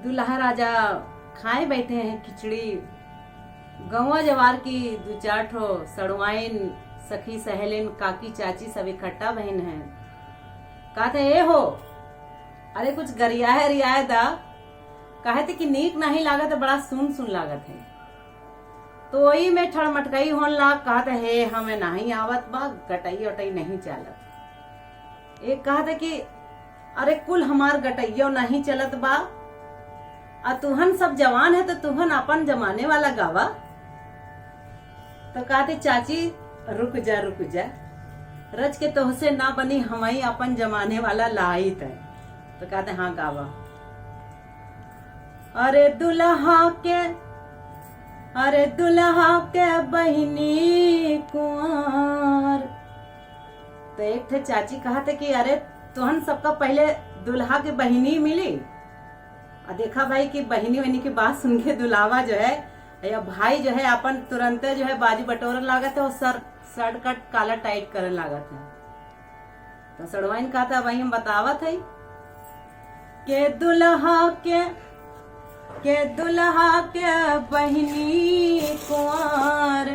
दूल्हा राजा खाए बैठे हैं खिचड़ी। गौवा जवार की दू चार ठो सड़वाइन सखी सहेलिन काकी चाची सब इकट्ठा बहन है। कहते ए हो, अरे कुछ गरिया है रियाए दा। कहे थे कि नीक नहीं लागत, बड़ा सुन सुन लागत है। तो वही में ठड़मटकई होन लाग। कहते हे हमें नहीं आवत बा, गटई उटई नहीं चलत। एक कहते कि अरे कुल हमार गटइयो नहीं चलत बा, आ तुहन सब जवान है तो तुहन अपन जमाने वाला गावा। तो कहते चाची रुक जा रुक जा, रज के तोहसे ना बनी हमारी अपन जमाने वाला लाइत है। तो कहते हाँ गावा। अरे दुल्हा के बहिनी कुंवर। तो एक थे चाची कहते कि अरे तुहन सबका पहले दुल्हा के बहिनी मिली। और देखा भाई कि बहिनी वहिनी की बात सुन के दुल्हावा जो है या भाई जो है अपन तुरंत जो है बाजी बटोरन लागत है और शर्ट कट काला टाइट करन लागत है। तो सड़वाइन कहता वही हम बतावत है के दुल्हा के बहिनी कुंवर।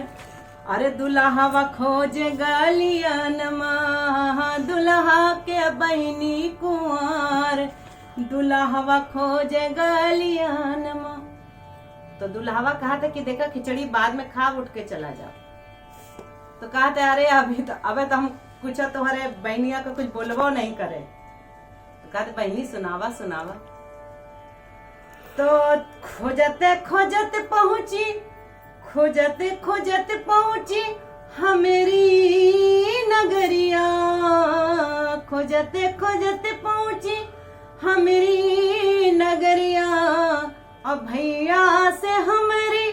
अरे दुल्हावा खोज गलियन माँ, दुल्हा के बहिनी कुंवर, दुल्हावा खोज गलियन माँ। तो दुल्हावा कहा था कि देखा खिचड़ी बाद में खा उठ के चला जाओ। तो कहा था अरे अभी तो हम कुछ तुम्हारे बहनिया को कुछ बोलबो नहीं करे। तो कहा था बहनी सुनावा सुनावा। तो खोजते खोजते पहुंची हमेरी नगरिया। खोजते पहुंची हमेरी नगरिया। अब भैया से हमारी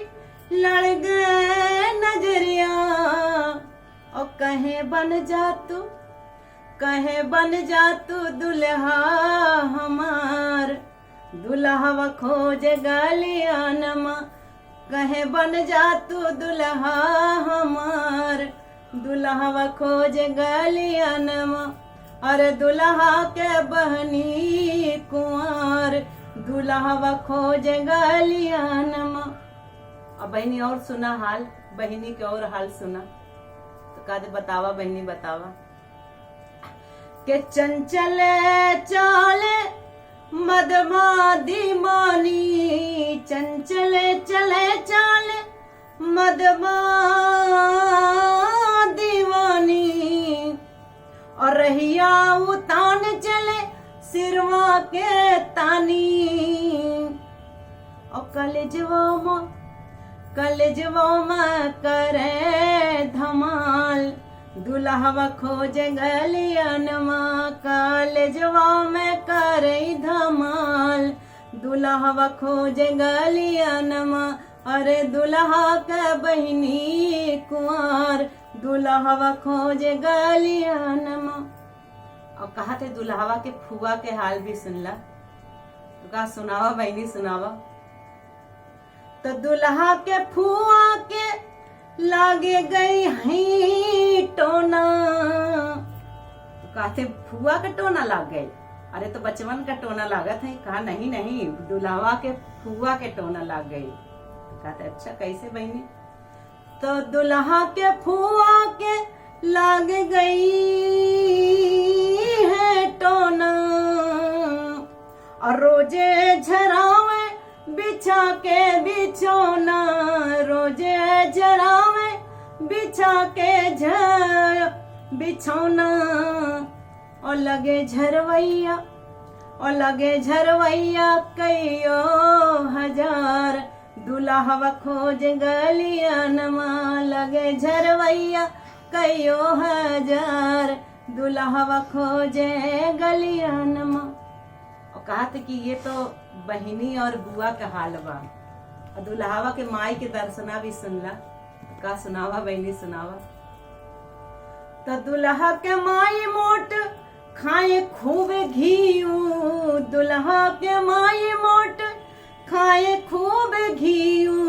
लड़ गए नजरिया। और कहे बन जा तू दुल्हा हमार, दुल्हा खोज गलियानमा। कहे बन जा तू दुल्हा हमार, दुल्हा खोज गलियानमा। अरे दुल्हा के बहनी कुंवर, दुल्हा खोज गलियानमा। अब बहनी और सुना हाल, बहनी के और हाल सुना। तो कहते बतावा बहनी बतावा के चंचल चाले मदमादी मानी। चंचल चले चाले मदमादी मानी। और रहिया उतान चले सिरवा के तानी। और कलेजवा में करे धमाल, दुल्हा खोज गलियनमा। कलेजवा में करे धमाल, दुल्हा खोज गलियनमा। अरे दुल्हा के बहिनी कुंवर, दुल्हा खोज गलियनमा। और कहा थे दुल्हावा के फुआ के हाल भी सुनला। तो कहा सुनावा बहनी सुनावा। तो दुल्हा के फुआ के लागे गई है टोना। तो कहते फुआ का टोना लाग गई। अरे तो बचवन का टोना लागत है। कहा नहीं दुल्हावा के फुआ के टोना लाग गई। तो कहते अच्छा कैसे बहनी। तो दुल्हा के फुआ के लाग गई है टोना। और रोजे झरावे बिछा के बिछौना। रोजे झरावे बिछा के बिछौना। और लगे झरवैया कईयो हजार, दुल्हा खोज गलियनमा। लगे झरवैया कईयो हजार, दुल्हा खोजे गलियनमा। और कहा था कि ये तो बहिनी और बुआ का हाल बा। और दुल्हावा के माई के दर्शना भी सुनला। तो का सुनावा बहनी सुनावा। तो दुल्हा के माई मोट खाए खूब घीयू। दुल्हा के माई मोट खाए खूब घीयू।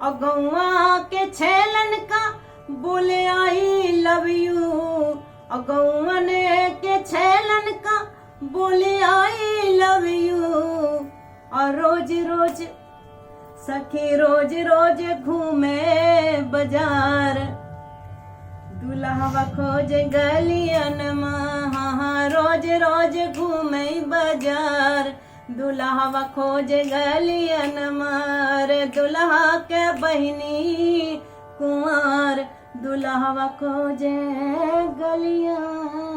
और गौवा के छेलन का बोले आई लव यू। और गौवन के छेलन का बोले आई लव यू। और रोज रोज सखी रोज रोज घूमे बाजार, दुल्हवा खोज गलियन हाँ रोज रोज घूमे बाजार, दुल्हवा खोज गलियन मार, दुल्हा के बहिनी कुंवर, दुल्हवा खोजे गलियन